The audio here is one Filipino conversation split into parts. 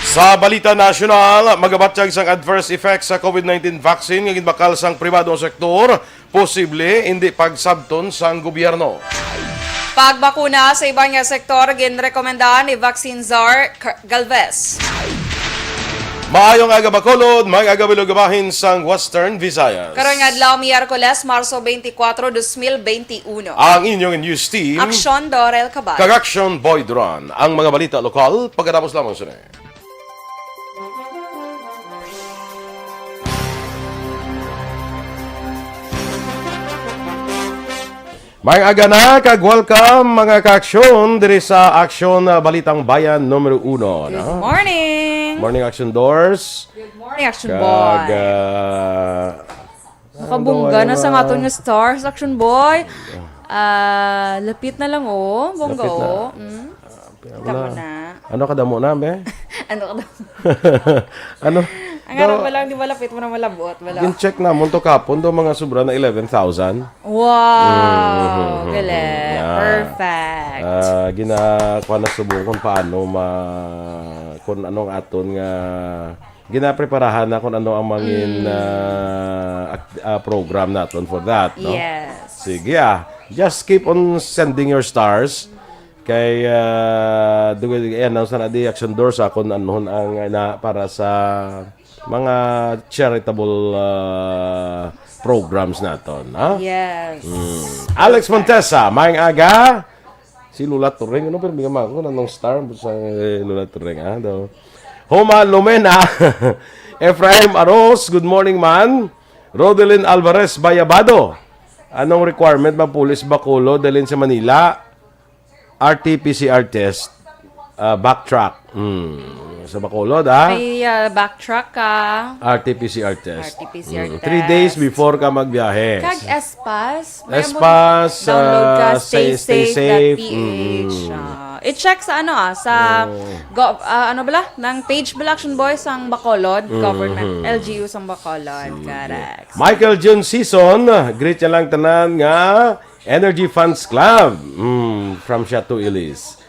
Sa balita nasyonal, magabatyag sang adverse effects sa COVID-19 vaccine ng bakal sang pribado sektor, posible hindi pagsabton sang gobyerno. Pagbakuna sa ibang sektor, ginrekomendahan ni Vaccine Czar Galvez. Maayong aga Bacolod, mga agabilugabahin sang Western Visayas. Karong adlaw Miyerkules, Marso 24, 2021. Ang inyong news team, Aksyon, DorelCabatuNo. Aksyon, BoyDuran. Ang mga balita lokal, pagkatapos lamang sila. May aga na, kag-welcome mga ka-aksyon diri sa Aksyon Balitang Bayan Numero 1. Good morning! Morning Aksyon Doors. Good morning, Action Boy! Nakabungga na sa aton nga stars, Action Boy. Lapit na lang, oh. Bongga, Lapit na. oh. Tama na. Ano kadamo na, be? Ano ka daw? Ano? Ang araw pa lang, di ba lapit mo na malabot? Wala. Gin-check na mo to kapon do mga sobra na 11,000. Wow! Galing. Perfect. Ginakuha na subukon paano kung anong aton nga ginapreparahan na kung ano ang mangin program naton for that, no? Yes. Sige, just keep on sending your stars kay announce na di Action Doors kung ano ang para sa mga charitable programs naton, ha? Yes. Alex Montesa, maing aga. Si Lula Turing, ano pero bigyan mo anong star sa Lula Turing, ha? Homa Lumena, Efraim Aros, good morning man. Rodelyn Alvarez Bayabado. Anong requirement ba pulis Bacolod dalhin sa Manila? RT-PCR test, backtrack. Sa Bacolod, ha? May backtrack ka. RT-PCR test. RT-PCR test. 3 days before ka magbiyahe. Kag Espas. Espas, download ka, stay safe. staysafe.ph. I-check sa sa ano bala? Nang page bala Action Boys ang Bacolod, government, LGU sang Bacolod. Correct. Michael June Season, greet niya lang tanan nga Energy Funds Club from Chateau Ilis.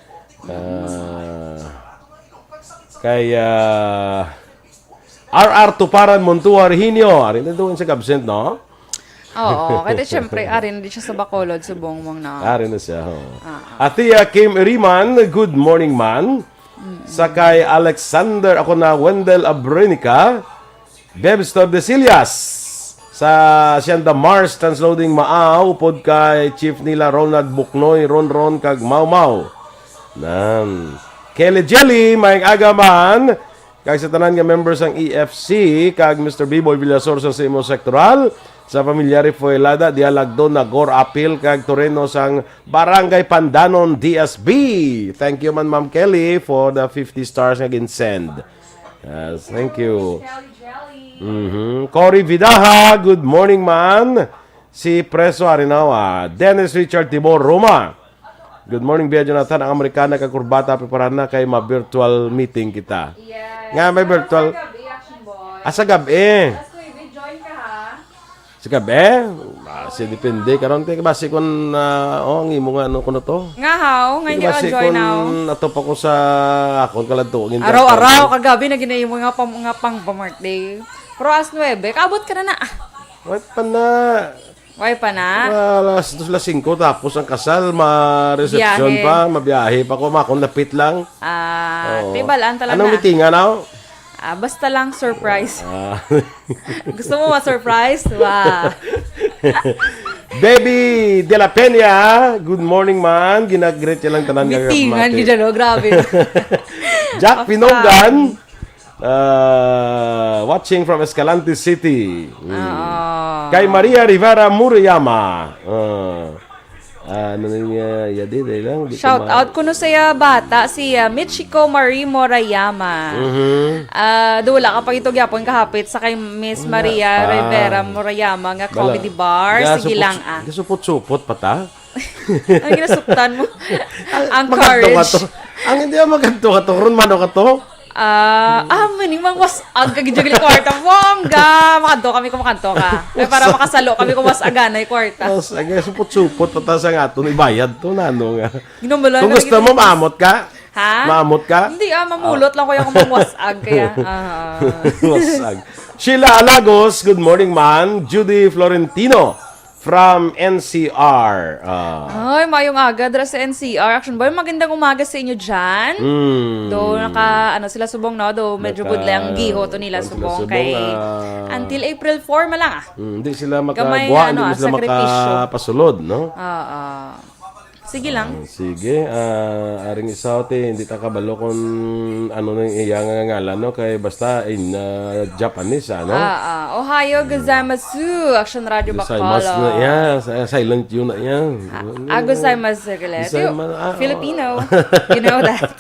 RR Tuparan Montuar Hinyo. Arin na doon sa absent, no? Oo, kasi syempre, arin din siya sa Bacolod, subong mong na. Arin na siya, ho. Atia Kim Iriman, good morning man. Sakay Alexander, ako na Wendell Abrenica. Bebs Tordesillas. Sa Sianda Mars, transloading Maaw, upod kay Chief nila Ronald Buknoy, Ron kag Mau. Nan. Kelly Jelly, may agaman. Kag sa tanan nga members ng EFC, kag Mr. B-Boy Villasor sa Simo Sectoral, sa pamilyari Fuelada, Dialagdo, Nagor, Apil, kag Toreno sang Barangay Pandanon, DSB. Thank you man, Ma'am Kelly, for the 50 stars nga ginsend. Yes, thank you. Cory Vidaha, good morning man. Si Preso Arinawa, Dennis Richard Tibor Roma. Good morning, Bia Jonathan. Ang Amerikana kakurbata, preparahan na kay ma-virtual meeting kita. Yes. Nga, may virtual. Sa gabi. Join ka ha. Sa gabi? Basi, depende. Karon tayo, basi kung, ang imo nga, ano ko na to? Nga how, ngayon di ka join now. Basi natop ako sa akon kaladto. Araw-araw, kagabi na ginayin mo nga pang birthday. Pero as 9, kaabot ka na na. Wait pa na. Why pa na? Alas 2:05 tapos ang kasal, ma-reception Biyahe. pa, mabiyahe pa ko, makon lapit lang. Tibalaan talaga. Anong meetingan now? Basta lang surprise. Gusto mo ma-surprise? Wow. Baby De La Peña, good morning man. Ginag-greet niya lang tanan nga. Meetingan, gidalo, grabe. Jack Pinogan, watching from Escalante City. Kay Maria Rivera Murayama. Ano niya, yadi lang. Shout out kuno sa bata si Michiko Marie Morayama. Dula ka pag ito gyapon kahapit sa kay Miss Maria Rivera Morayama nga comedy bar sige lang Gasupot-supot pa ta. Ang ginasuktan mo. Ang courage. Ang hindi maganto ka to, ron mano ka to. Manimang was agagidjagli kwarta. Bongga! Makanto kami kumakanto ka. Ay, para makasalo kami kung mas aganay kwarta. Tapos, supot-supot, patas ang ato, ibayad to, nano nga. Ginumbala Kung gusto mo, maamot ka, Ha? Maamot ka? Hindi mamulot lang ko yung kumangwasag kaya. Wasag. Sheila Alagos, good morning man. Judy Florentino from NCR. Ay, mayong aga dra sa NCR. Action Boy, magandang umaga sa inyo dyan. Do sila subong no, do medyo good lang giho to nila subong kay until April 4 malang Hindi sila makagawa, hindi sila makapasulod, no? Sige lang. Sige, aring isaw hindi ta kabalo kung ano nang iyang ngalan, no? Kay basta in Japanese, ano? Ohio gozaimasu, Action Radio Bacolod. Silent yun na yan. Gozaimasu, Filipino. You know that.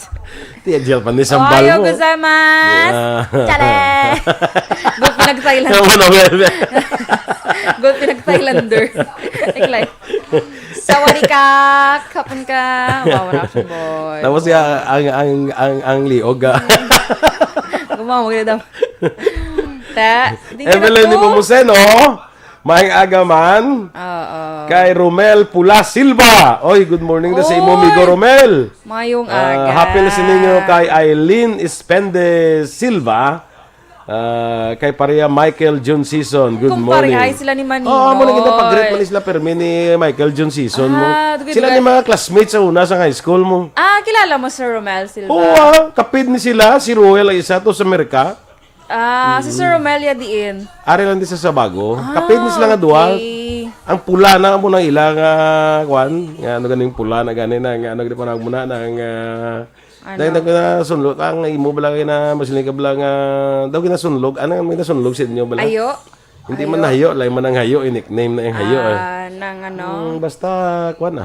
Tiya Japanese ang bal mo. Ohio gozaimasu. Chale! Go pinag-Thailand. Go pinag-Thailander. Iklay. Sawari ka, kapon ka. Wow, Action Boy. Tapos ang liog. Gumamag na daw. Evelyn Nipomuceno, maing agaman. Kay Romel Pula Silva. Oy, good morning na sa imo, amigo Romel. Mayong aga. Happy listening nyo kay Eileen Espende Silva. Kay pareha Michael John Season. Good morning. Kumparehay sila ni Manino. Muna kita pag-grade man sila permi ni Michael John Season mo. Sila ni mga classmates sa una sa high school mo. Kilala mo Sir Romel Silva? Oo, kapid ni sila. Si Ruel ay isa to sa Amerika. Si Sir Romel ya diin. Ari lang di sa bago. Kapid ni sila nga duwa. Ang pula na mo nang ilang kwan. Nga ano ganing pula na ganin na ano gani pa na muna nang dahil sunlog ang imo bala na masiling ka bala nga daw ginasunlog ano may nasunlog sa inyo bala Ayo. hindi man hayo lay man ang hayo nickname na yung hayo nang ano basta kuan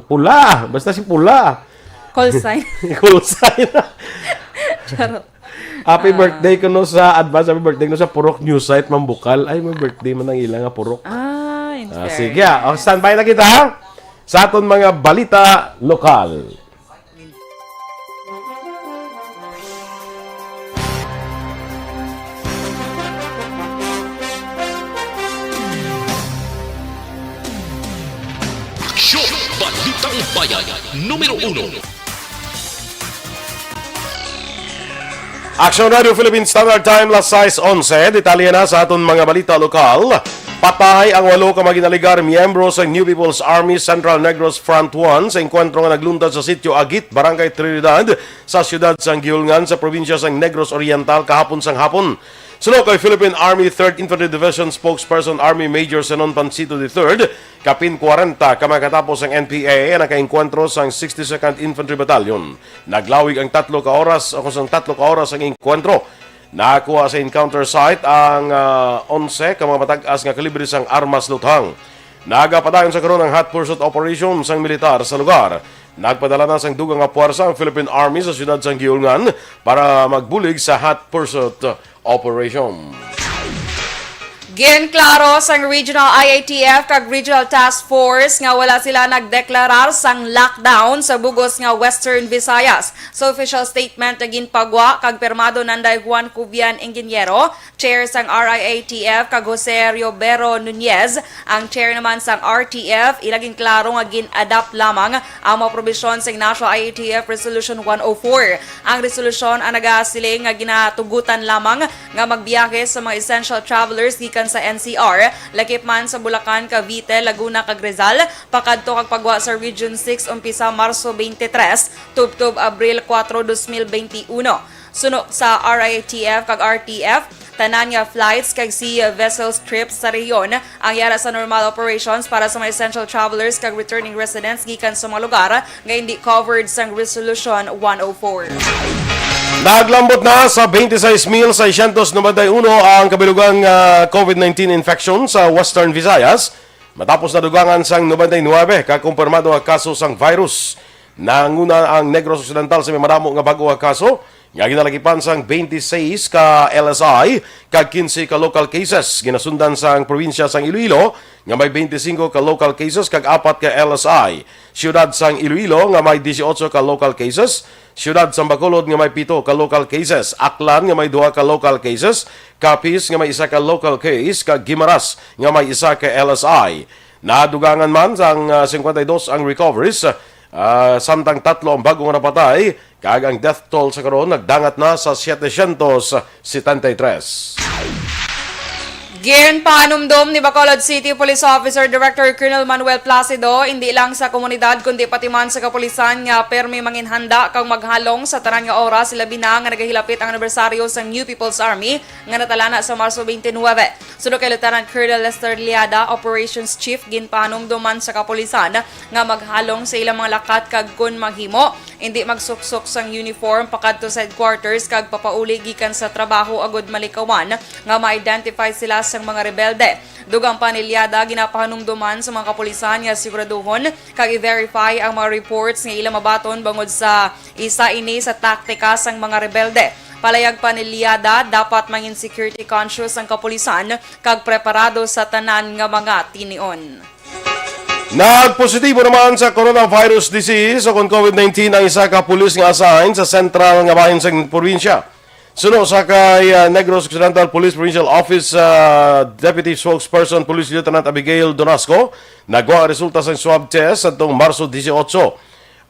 pula basta si pula call sign call sign Charot. Happy birthday ko no sa advance happy birthday no sa Purok News Site Mambukal ay may birthday man ang ilang nga Purok sige standby na kita sa aton mga balita lokal. Aksyon! Balitang Bayan, Numero 1. Aksyon Radio Philippine Standard Time, las 6:11. Detalye na sa aton mga balita lokal. Patay ang 8 ka maginaligar miyembro sa New People's Army Central Negros Front 1 sa enkwentro nga nagluntad sa sitio Agit, Barangay Trinidad, sa siyudad sang Giulngan sa probinsya sang Negros Oriental kahapon sang hapon. Sunod kay Philippine Army 3rd Infantry Division spokesperson Army Major Senon Pancito III, kapin 40 kamakatapos ang NPA na nakaengkwentro sang 62nd Infantry Battalion. Naglawig ang 3 ka oras ang engkwentro. Nakakuha sa encounter site ang 11 ka mga matag-as nga kalibre sang armas luthang. Nagapadayon sa karon ang hot pursuit operation sang militar sa lugar. Nagpadala na sang dugang nga puwersa ang Philippine Army sa siyudad sang Giulngan para magbulig sa hot pursuit operation. Ginklaro sang Regional IATF kag Regional Task Force nga wala sila nagdeklarar sang lockdown sa bugos nga Western Visayas. Sa official statement na ginpagwa kag permado nanday Juan Cubian Ingeniero, chair sang RIATF kag Jose Riobero Nunez, ang chair naman sang RTF, ilaging klaro nga gin-adapt lamang ang mga probisyon sang National IATF Resolution 104. Ang resolusyon ang nagasiling nga ginatugutan lamang nga magbiyahe sa mga essential travelers gikan sa NCR, lakip man sa Bulacan, Cavite, Laguna, kag Rizal, pakadto kag pagwa sa Region 6 umpisa Marso 23, tubtob Abril 4, 2021. Suno sa RIATF kag RTF, tanan nga flights kag sea vessels trips sa rehiyon ang yara sa normal operations para sa mga essential travelers kag returning residents gikan sa mga lugar nga hindi covered sa Resolution 104. Naglambot na sa 26,691 ang kabilugang COVID-19 infection sa Western Visayas matapos nadugangan sang 99 kakumpirmado nga kaso sang virus. Nanguna ang Negros Occidental sa may madamo nga bago nga kaso nga ginalakipan sang 26 ka LSI kag 15 ka local cases. Ginasundan sang probinsya sang Iloilo nga may 25 ka local cases kag 4 ka LSI. Siyudad sang Iloilo nga may 18 ka local cases. Siyudad sang Bacolod nga may 7 ka local cases. Aklan nga may 2 ka local cases. Capiz nga may 1 ka local case kag Guimaras nga may 1 ka LSI. Nadugangan man sang 52 ang recoveries. Samtang 3 ang bagong napatay, kag ang death toll sa karon nagdangat na sa 773. Ginpanumdum ni Bacolod City Police Officer Director Colonel Manuel Placido, hindi lang sa komunidad kundi pati man sa kapulisan nga permi manginhanda kang maghalong sa tanan nga oras sila bina nga nagahilapit ang anibersaryo sa New People's Army nga natalana sa Marso 29. Sunod kay Lieutenant Colonel Lester Liada, Operations Chief, ginpanumduman sa kapulisan nga maghalong sa ilang mga lakat kag kun maghimo, hindi magsuksok sang uniform pakadto sa headquarters kag papauli gikan sa trabaho agud malikawan nga ma-identify sila sang mga rebelde. Dugang panilyada ginapahanumduman sa mga kapulisan nga siguraduhon kag i-verify ang mga reports nga ilang mabaton bangod sa isa ini sa taktika sang mga rebelde. Palayag panilyada, dapat mangin security conscious ang kapulisan kag preparado sa tanan nga mga tinion. Nagpositibo naman sa coronavirus disease o kung COVID-19 ang isa ka pulis nga assigned sa sentral nga bahin sa probinsya. Suno sa kay Negros Occidental Police Provincial Office Deputy Spokesperson Police Lieutenant Abigail Donasco, nagwa ang resulta sa swab test atong Marso 18.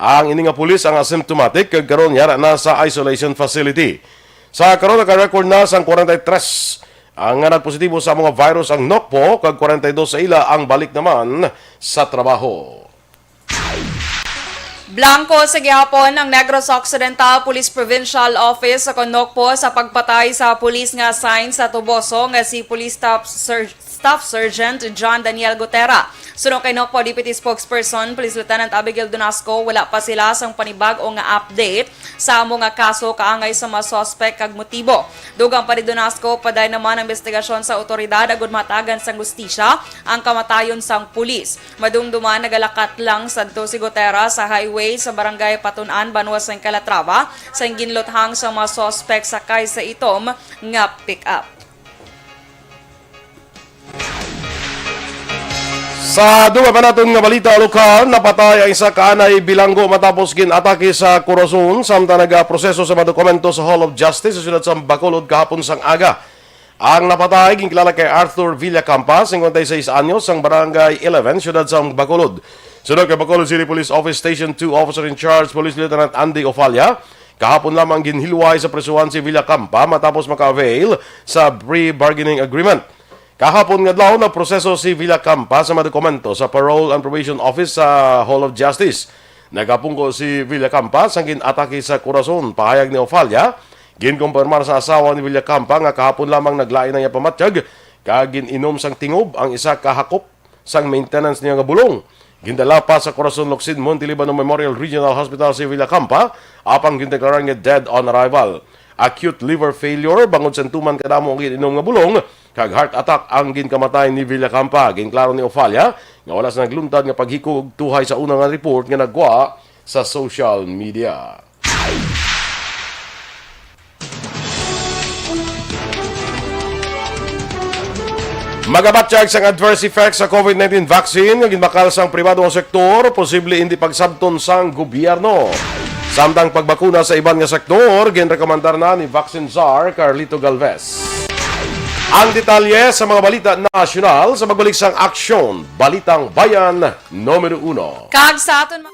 Ang ini nga pulis ang asymptomatic kag karon yara na sa isolation facility. Sa karon naka-record na sang 43 ang nagpositibo sa mga virus ang NOCPO kag 42 sa ila ang balik naman sa trabaho. Blanco sa gihapon ang Negros Occidental Police Provincial Office sa Conocpo sa pagpatay sa pulis nga assigned sa Tuboso nga si Police Staff Sergeant John Daniel Gutera. Sunod kay Nocpo Deputy Spokesperson Police Lieutenant Abigail Donasco, wala pa sila sang panibag o nga update sa amo nga kaso kaangay sa mga suspect kag motibo. Dugang pa ni Donasco, paday naman ang investigasyon sa otoridad agud matagan sang hustisya ang kamatayon sang pulis. Madumduman nagalakat lang sadto si Gutera sa highway sa barangay Patunan, Banwa sa Calatrava sa ginlothang sa mga suspect sakay sa itom nga pick-up. Sa duga pa natin nga balita lokal, napatay ang isa ka anay bilanggo matapos ginatake sa Corazon samtang nagaproseso sa mga dokumento sa Hall of Justice sa siyudad sa Bacolod kahapon sang aga. Ang napatay ginkilala kay Arthur Villacampa, 56 anyos, sang barangay 11, siyudad sa Bacolod. Sunod kay Bacolod City Police Office Station 2 Officer in Charge Police Lieutenant Andy Ofalia, kahapon lamang ginhilway sa presuhan si Villacampa matapos maka-avail sa pre-bargaining agreement. Kahapon nga daw na proseso si Villacampa sa mga dokumento sa Parole and Probation Office sa Hall of Justice. Nagapungko si Villacampa sa ginatake sa Corazon. Pahayag ni Ofalia, ginkumpirmar sa asawa ni Villacampa nga kahapon lamang naglain na niya pamatyag kag gininom sang tingob ang isa kahakop sang maintenance niya nga bulong. Gindala pa sa Corazon Locsin Montelibano Memorial Regional Hospital si Villacampa apang gindeklarar nga dead on arrival. Acute liver failure bangod sentuman kadamo ang gininom nga bulong kag heart attack ang ginkamatay ni Villacampa. Ginklaro ni Ofalia nga wala sa nagluntad nga paghikog tuhay sa unang nga report nga nagwa sa social media. Magabatsyag sang adverse effects sa COVID-19 vaccine nga ginbakal sang pribadong sektor, posible hindi pagsabton sang gobyerno. Samtang pagbakuna sa iban nga sektor, ginrekomendar na ni Vaccine Czar Carlito Galvez. Ang detalye sa mga balita nasyonal sa magbalik sang Aksyon, Balitang Bayan, Numero 1. Kag sa aton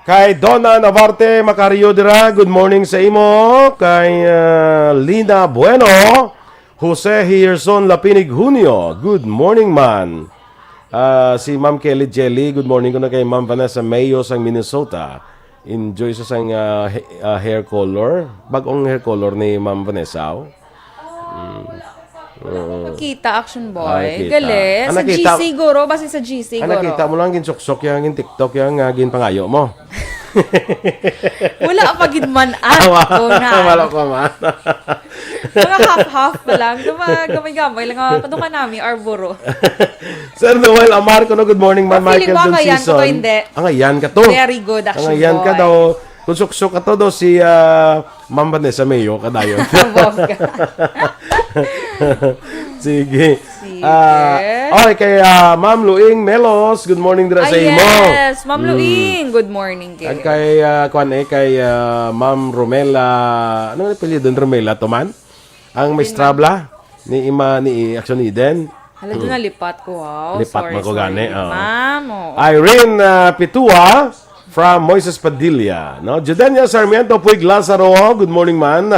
Kay Donna Navarte Macario dira, good morning sa imo. Kay Lina Bueno, Jose Hierson Lapinig Junio, good morning man. Si Ma'am Kelly Jelly, good morning ko na kay Ma'am Vanessa Mayo sang Minnesota. Enjoy sa sang hair color. Bagong hair color ni Ma'am Vanessa. Nakita, Action Boy. Nakita. Galing. Sa Nakita. GC guro. Basta sa GC guro. Nakita mo lang gin-suksok yung TikTok yung gin-pangayo mo. Wala pa gid man Wala pa man. Mga half-half pa lang. Gamay-gamay lang. Padukan namin, arboro. Sir Noel Amar ko no, good morning man, Feeling Michael mo John angayan Season. ko to, hindi. Angayan ka to. Very good, Action Boy. Angayan ka daw. Kung suksok ka to daw si Ma'am Vanessa Mayo kadayon. Sige. Okay, kay Ma'am Luing Melos, good morning dira sa imo. Yes, Ma'am Luing, good morning kayo. At kay Ma'am Romela, ano nga pili doon Romela to man? Ang may strabla ni Aksyon Eden. Hala, doon nalipat ko, wow. Lipat mo ko gani. Ma'am, Irene Pitua from Moises Padilla. No? Judenia Sarmiento Puig Lazaro, good morning man.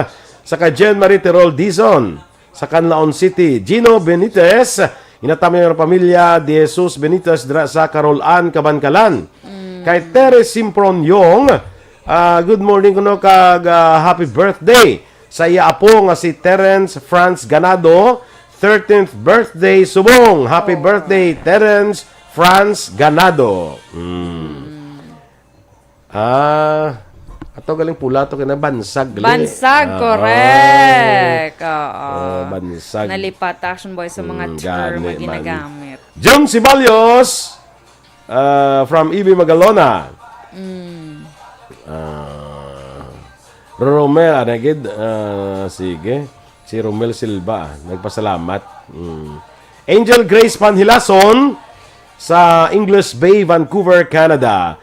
Saka Jen Marie Terol Dizon. Sa Canlaon City, Gino Benitez, inatami ng pamilya de Jesus Benitez dra sa Carolan, Kabankalan. Kay Teres Simpron Yong, good morning kuno kag happy birthday sa iya apo nga si Terence France Ganado, 13th birthday subong. Happy birthday Terence France Ganado. Ato galing pula to kina bansag. Bansag, correct. Oo. Bansag. Nalipat, Action Boy, sa mga term na ginagamit. John Sibalios from EB Magalona. Romel, anagid. Sige. Si Romel Silva, nagpasalamat. Angel Grace Panhilason sa English Bay, Vancouver, Canada.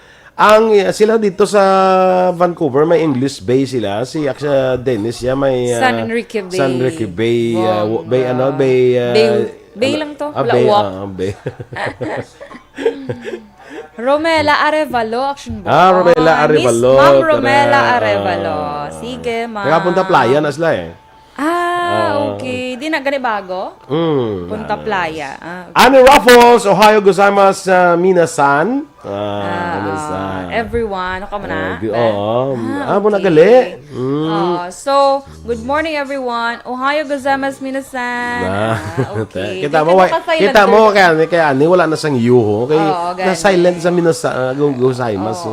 Sila dito sa Vancouver, may English Bay sila. Si Dennis, may San Enrique Bay. San Enrique Bay. Bay lang to. Bay. Bay. Romela Arevalo, Action Boy. Romela Arevalo. Miss Ma'am Romela Arevalo. Sige, ma'am. Nakapunta playa na sila eh. Okay. Di na gani bago? Punta playa. Okay. Annie Ruffles, Ohio gozaimasu minasan. Everyone, ako muna. Mo na gali. So, good morning everyone. Ohio gozaimasu minasan. Okay. Kita mo kaya Annie wala na sang yuho. Na silent sa minasan gozaimasu.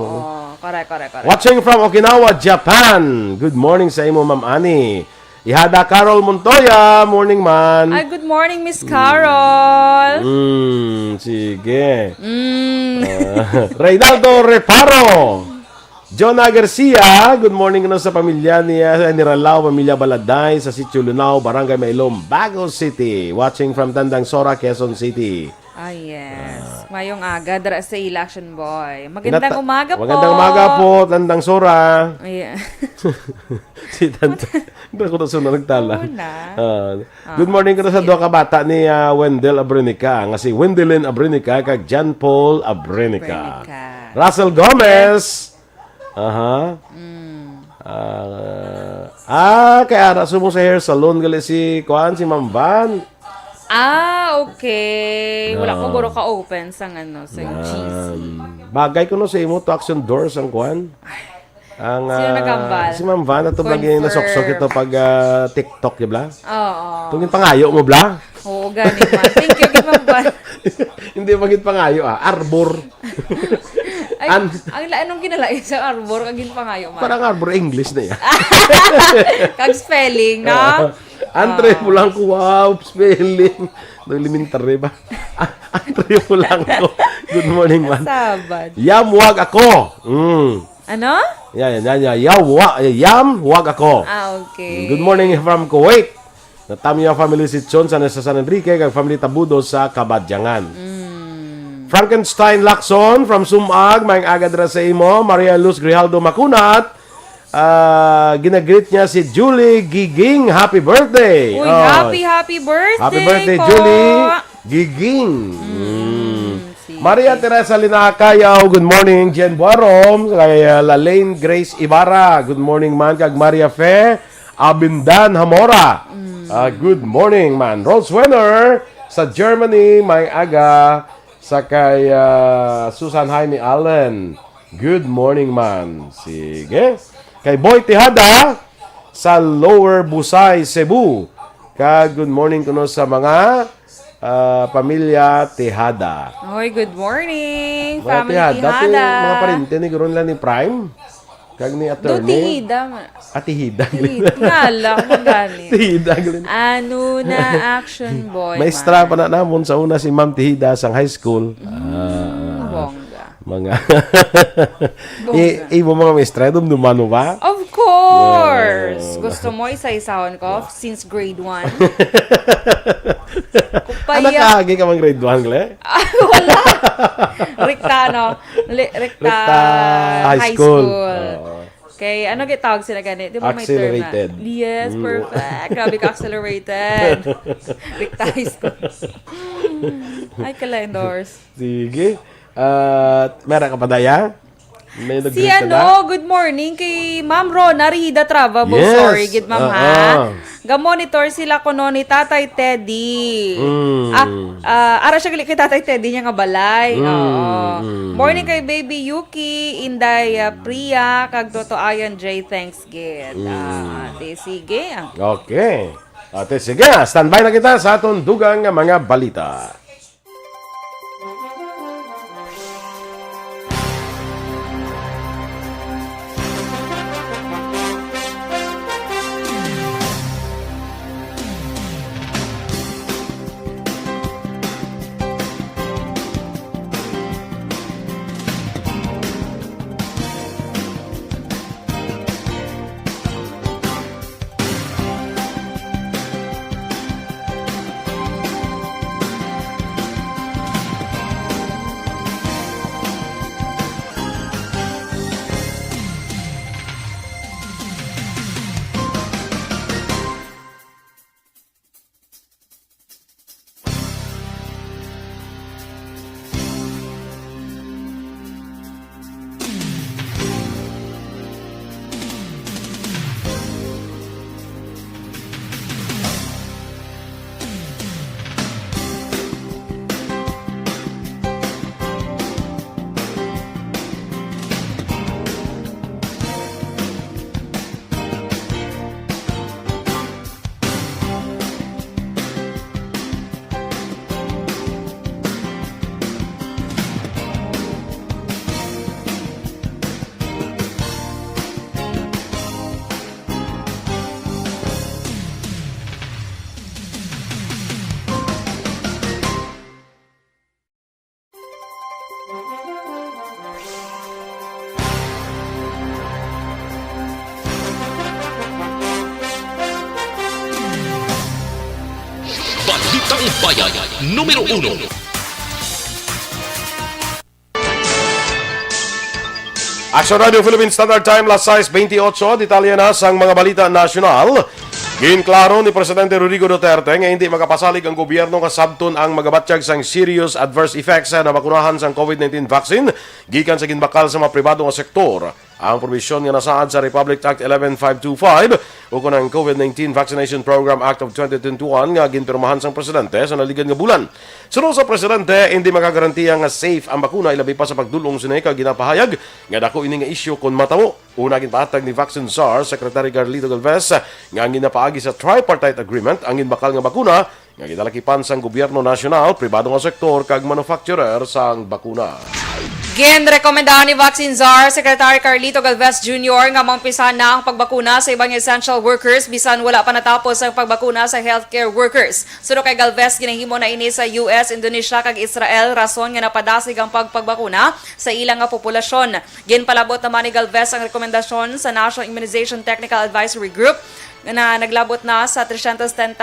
Correct. Watching from Okinawa, Japan. Good morning sa imo, Ma'am Annie. Ihada Carol Montoya, morning man. Ay, good morning, Miss Carol. Sige. Reynaldo Reparo. Jonah Garcia, good morning na sa pamilya niya ni Ralao, pamilya Baladay sa Sitio Lunao, Barangay Mailom, Bago City. Watching from Tandang Sora, Quezon City. Yes. Mayong aga, dara sa Action Boy. Magandang umaga po. Magandang umaga po, Tandang Sora. Yeah. Si Tandang. Hindi ko na sunod nagtala. Good morning ko na sa doha ka bata ni Wendell Abrenica. Nga si Wendelin Abrenica kag John Paul Abrenica. Russell Gomez. Kaya raso mo sa hair salon gali si Kuan, si Ma'am Van. Okay. Wala ko guro ka-open sa sa GC. Bagay ko no sa imo to Action Doors ang Kuan. Sino nagambal? Si Ma'am Van ato lagi nasoksok ito pag TikTok, di ba? Oo. Tungin pangayo mo, bla? Oo, gani man. Thank you, Ma'am Van. Hindi magit pangayo, Arbor. Ang anong kinalain sa arbor, kagin pangayo man. Parang Arbor, English na yan. Kag spelling, no? Andre mo lang ko, wow, spelling. Elementary ba? Andre mo lang ko. Good morning, man. Sabad. Yamwag ako. Ano? Yan. Yamwag ako. Okay. Good morning from Kuwait. Natami yung family si Chon sa San Enrique kag family Tabudo sa Kabadyangan. Frankenstein Lacson from Sumag, maing agadra sa imo. Maria Luz Grijaldo Makunat. Ginagreet niya si Julie Giging. Happy birthday! Uy, happy birthday! Happy birthday, po. Julie Giging! Maria Teresa Linakayaw, good morning. Jen Buarom, kay Lalaine Grace Ibarra, good morning man. Kag Maria Fe Abindan Hamora, good morning man. Rose Wenner sa Germany, may aga. Sa kay Susan Jaime Allen, good morning man. Sige. Kay Boy Tihada sa Lower Busay, Cebu. Good morning kuno sa mga pamilya Tihada. Hoy, good morning, Mga family Tihada. Tihada. Mga parente ni Gron lang ni Prime. Kag ni Do attorney. Tihida. Tihida. Ngala, magaling. Tihida. Ano na action boy, Maestra pa na namon sa una si Ma'am Tihida sa high school. Bongga. Mga ibo mga maestra dumdumano ba? Of course! Gusto mo isa-isahon ko since grade 1? Ano kaagi ka mang grade 1, Gle? Wala! Rikta, no? Rikta high school. Okay, ano gitawag sila ganit? Di ba may term na? Accelerated. Yes, perfect. Grabe ka accelerated. Rikta high school. Ay, kalendors. Sige. Meron ka pa daya? May Si good morning kay Ma'am Rona Rida Travabo. Yes. Sorry, gid ma'am ha. Ga-monitor sila kuno ni Tatay Teddy. Ara siya kay Tatay Teddy niya nga balay. Morning kay Baby Yuki, Inday Priya, kag Toto Ayan J. Thanks gid. Sige. Okay. Ate, sige. Standby na kita sa atong dugang nga mga balita. Balitang Bayan, Numero 1. Aksyon Radio Philippine Standard Time, las 6:28, detalye na sang mga balita nasyonal. Ginklaro ni Presidente Rodrigo Duterte nga hindi makapasalig ang gobyerno kasabton ang magabatsyag sang serious adverse effects na bakunahan sang COVID-19 vaccine gikan sa ginbakal sa mga pribado nga sektor. Ang probisyon nga nasaad sa Republic Act 11525 o kunang COVID-19 Vaccination Program Act of 2021 nga ginpirmahan sang presidente sa naligan nga bulan. Sunod sa presidente, hindi makagarantiya nga safe ang bakuna ilabi pa sa pagdulong sinay kag ginapahayag nga dako ini nga isyu kon matamo. Una ginpahatag ni Vaccine Czar Secretary Carlito Galvez nga ang ginapaagi sa tripartite agreement ang ginbakal nga bakuna nga gidalakipan sang gobyerno nasyonal, pribado nga sektor kag manufacturer sang bakuna. Ginrekomendahan ni Vaccine Czar Secretary Carlito Galvez Jr. nga mampisahan na ang pagbakuna sa ibang essential workers bisan wala pa natapos ang pagbakuna sa healthcare workers. Suno kay Galvez, ginahimo na ini sa US, Indonesia kag Israel rason nga napadasig ang pagbakuna sa ilang nga populasyon. Ginpalabot naman ni Galvez ang rekomendasyon sa National Immunization Technical Advisory Group na naglabot na sa 330,000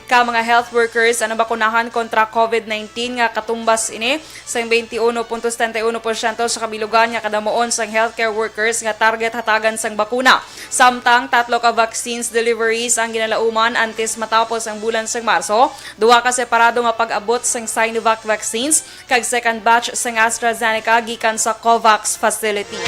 ka mga health workers ang nabakunahan kontra COVID-19 nga katumbas ini sa 21.71% sa kabilugan nga kadamoon sang healthcare workers nga target hatagan sang bakuna. Samtang 3 ka vaccines deliveries ang ginalauman antes matapos ang bulan sang Marso, 2 ka separado nga pag-abot sang Sinovac vaccines kag second batch sang AstraZeneca gikan sa COVAX facility.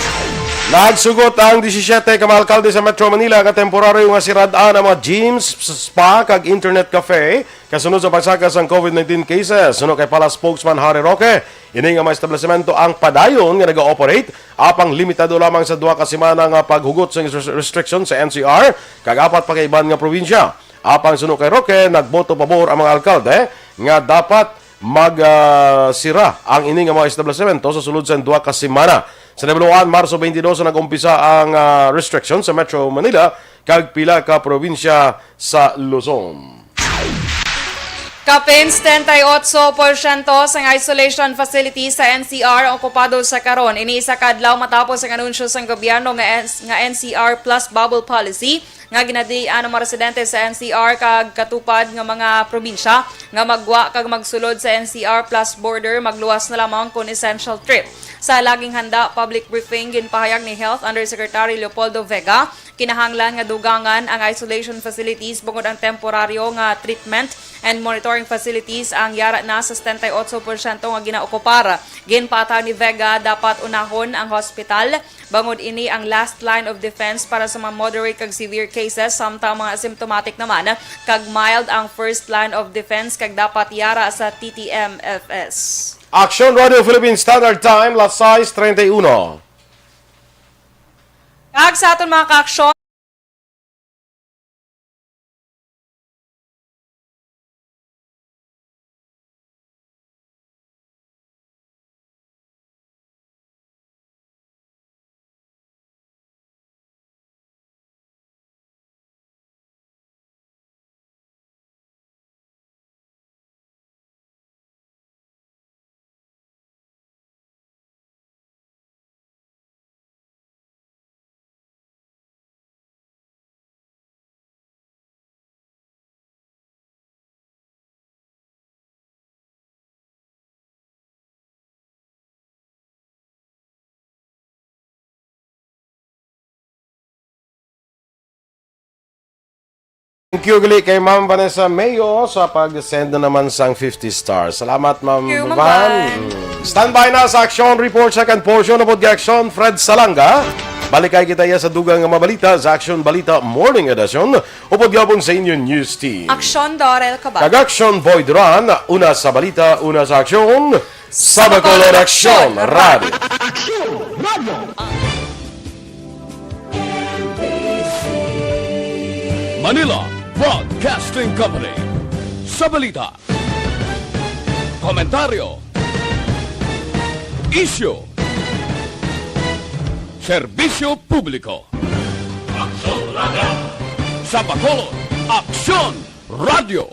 Nagsugot ang 17 ka mga alkalde sa Metro Manila nga temporaryo nga siradaan ang mga gyms, spa kag internet cafe kasunod sa pagsakas ang COVID-19 cases. Suno kay pala spokesman Harry Roque, ini nga mga establishmento ang padayon nga naga-operate apang limitado lamang sa 2 ka semana nga paghugot sa restriction sa NCR kag 4 pa kay iban nga probinsya. Apang suno kay Roque, nagboto pabor ang mga alkalde nga dapat magsira ang ini nga mga establishmento sa sulod sa 2 ka semana. Sa Nabuluan, Marso 22 na nag-umpisa ang restriction sa Metro Manila kag pila ka probinsya sa Luzon. Kapin 78% sa isolation facility sa NCR ang okupado sa karon. Iniisa ka adlaw matapos ang anunsyo sa gobyerno nga NCR plus bubble policy nga ginadian ang mga residente sa NCR kag katupad nga mga probinsya nga magwa kag magsulod sa NCR plus border magluwas na lamang kung essential trip. Sa laging handa public briefing ginpahayag ni Health Undersecretary Leopoldo Vega, kinahanglan nga dugangan ang isolation facilities bungod ang temporaryo nga treatment and monitoring facilities ang yara na sa 78% nga ginaokupar. Ginpata ni Vega dapat unahon ang hospital bangod ini ang last line of defense para sa mga moderate kag severe cases samtang mga asymptomatic naman kag mild ang first line of defense kag dapat yara sa TTMFS. Aksyon Radio Philippine Standard Time, las 6:31. Kag sa aton mga kaaksyon, Thank you gali kay Ma'am Vanessa Mayo sa pag-send na naman sang 50 stars. Salamat, Ma'am you, Ma'am Van. Van. Standby na sa Aksyon Report, second portion of Aksyon, Fred Salanga. Balikay kita ya sa dugang nga mabalita sa Aksyon Balita Morning Edition. Upod gabon sa inyo news team. Aksyon DorelCabatuNo. Kag-Aksyon BoyDuran, una sa balita, una sa aksyon. Sa Bacolod Aksyon Radio. Manila Broadcasting Company. Sa balita, komentaryo, isyu, serbisyo publiko. Aksyon Radio. Sa Bacolod, Aksyon Radio.